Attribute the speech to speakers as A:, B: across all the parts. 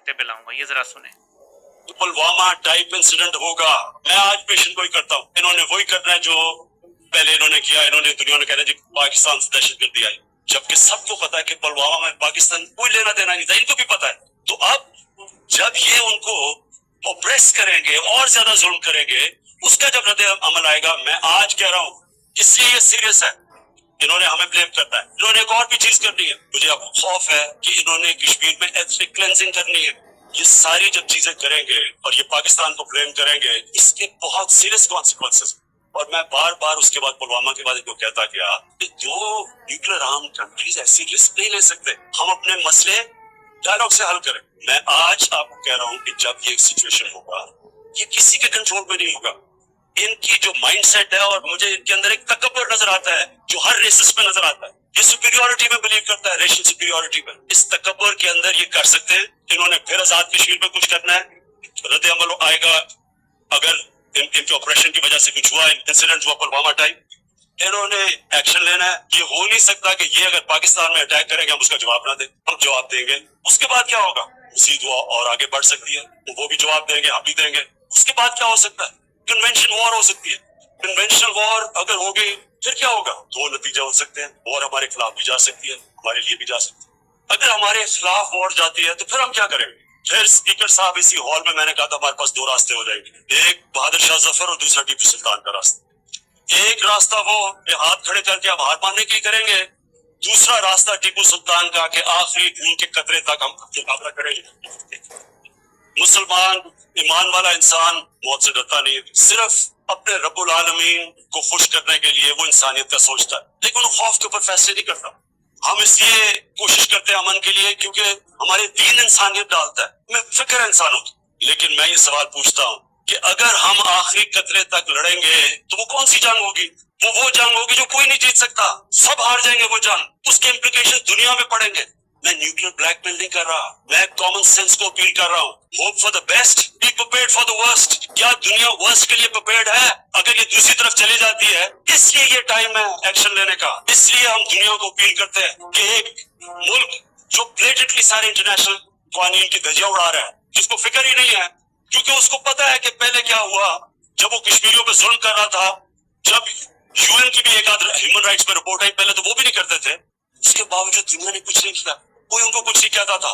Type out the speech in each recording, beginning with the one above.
A: پہ لاؤں گا، یہ ذرا سنیں۔
B: پلوامہ ٹائپ انسیڈنٹ ہوگا، میں آج پیشن گوئی کرتا ہوں، انہوں نے وہی کرنا ہے جو پہلے انہوں نے کیا، انہوں نے دنیا نے کہنا جی پاکستان سے دہشت گردی آئی، جبکہ سب کو پتا ہے کہ پلوامہ میں پاکستان کوئی لینا دینا نہیں تھا، ان کو بھی پتا ہے۔ تو اب جب یہ ان کو اوپریس کریں گے اور زیادہ ظلم کریں گے، اس کا جب رد عمل آئے گا، میں آج کہہ رہا ہوں اس لیے یہ سیریس ہے، انہوں نے ہمیں بلیم کرنا ہے، انہوں نے ایک اور بھی چیز کرنی ہے، مجھے اب خوف ہے کہ انہوں نے کشمیر میں ایتھنک کلینزنگ کرنی ہے۔ یہ ساری جب چیزیں کریں گے اور یہ پاکستان کو بلیم کریں گے، اس کے بہت سیریس کانسیکوینسز، اور میں بار بار اس کے بعد پلوامہ کے بعد ان کو کہتا گیا کہ دو نیوکلیر آرم کنٹریز ایسی رسک نہیں لے سکتے، ہم اپنے مسئلے ڈائلاگ سے حل کریں۔ میں آج آپ کو کہہ رہا ہوں کہ جب یہ سچویشن ہوگا، یہ کسی کے کنٹرول میں نہیں ہوگا، ان کی جو مائنڈ سیٹ ہے، اور مجھے ان کے اندر ایک تکبر نظر آتا ہے جو ہر ریسس میں نظر آتا ہے، یہ سپیریورٹی میں بلیو کرتا ہے، ریشن سپیریورٹی میں، اس تکبر کے اندر یہ کر سکتے ہیں، انہوں نے پھر آزاد کشمیر میں کچھ کرنا ہے، رد عمل آئے گا اگر ان کے آپریشن کی وجہ سے کچھ ہوا، انسیڈنٹ ہوا پلوامہ ٹائپ، انہوں نے ایکشن لینا ہے۔ یہ ہو نہیں سکتا کہ یہ اگر پاکستان میں اٹیک کریں گے ہم اس کا جواب نہ دیں، ہم جواب دیں گے، اس کے بعد کیا ہوگا؟ مزید ہوا اور آگے بڑھ سکتی ہے، وہ بھی جواب دیں گے، ہم بھی دیں گے، اس کے بعد کیا ہو سکتا ہے؟ کنونشن وار ہو سکتی ہے، کنونشنل وار اگر ہوگی پھر کیا ہوگا؟ دو نتیجے ہو سکتے ہیں، وار ہمارے خلاف بھی جا سکتی ہے، ہمارے لیے بھی جا سکتی ہے۔ اگر ہمارے خلاف وار جاتی ہے تو پھر ہم کیا کریں گے؟ پھر اسپیکر صاحب اسی ہال میں نے کہا تھا ہمارے پاس دو راستے ہو جائیں گے، ایک بہادر شاہ ظفر اور دوسرا ٹیپو سلطان کا راستہ۔ ایک راستہ وہ کہ ہاتھ کھڑے کر کے اب ہار ماننے کی کریں گے، دوسرا راستہ ٹیپو سلطان کا کہ آخری خون کے قطرے تک ہم مقابلہ کریں گے۔ مسلمان ایمان والا انسان موت سے ڈرتا نہیں ہے، صرف اپنے رب العالمین کو خوش کرنے کے لیے وہ انسانیت کا سوچتا ہے، لیکن وہ خوف کے اوپر فیصلے نہیں کرتا۔ ہم اس لیے کوشش کرتے ہیں امن کے لیے کیونکہ ہمارے دین انسانیت ڈالتا ہے، میں فکر ہے انسانوں کی، لیکن میں یہ سوال پوچھتا ہوں کہ اگر ہم آخری قطرے تک لڑیں گے تو وہ کون سی جنگ ہوگی؟ وہ جنگ ہوگی جو کوئی نہیں جیت سکتا، سب ہار جائیں گے وہ جنگ، اس کے امپلیکیشن دنیا میں پڑیں گے۔ میں نیوکلیر بلیک میل نہیں کر رہا، میں کامن سینس کو اپیل کر رہا ہوں، hope for the best, be prepared for the worst. کیا دنیا ورسٹ کے لیے پریپیئرڈ ہے؟ اگر یہ دوسری طرف چلی جاتی ہے، اس لیے یہ ٹائم ہے ایکشن لینے کا، اس لیے ہم دنیا کو اپیل کرتے ہیں کہ ایک ملک جو بلیٹنٹلی سارے انٹرنیشنل قوانین کی دھجیاں اڑا رہا ہے، جس کو فکر ہی نہیں ہے، کیونکہ اس کو پتا ہے کہ پہلے کیا ہوا جب وہ کشمیریوں پہ ظلم کر رہا تھا، جب یو این کی بھی ایک آدھ ہیومن رائٹس پہ رپورٹ آئی، پہلے تو وہ بھی نہیں کرتے تھے، اس کے باوجود دنیا نے کچھ نہیں کیا، کوئی ان کو کچھ نہیں کہتا تھا،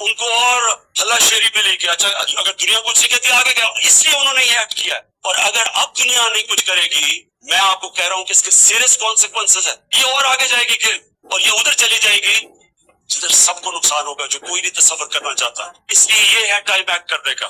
B: ان کو اور اللہ شیری پہ لے کے اچھا اگر دنیا کچھ نہیں کہتی آگے گیا، اس لیے انہوں نے یہ ایکٹ کیا ہے۔ اور اگر اب دنیا نہیں کچھ کرے گی، میں آپ کو کہہ رہا ہوں کہ اس کے سیریس کانسیکوینسز ہے، یہ اور آگے جائے گی کہ اور یہ ادھر چلی جائے گی جدھر سب کو نقصان ہوگا جو کوئی نہیں تصور کرنا چاہتا، اس لیے یہ ہے ٹائم ایکٹ کرنے کا۔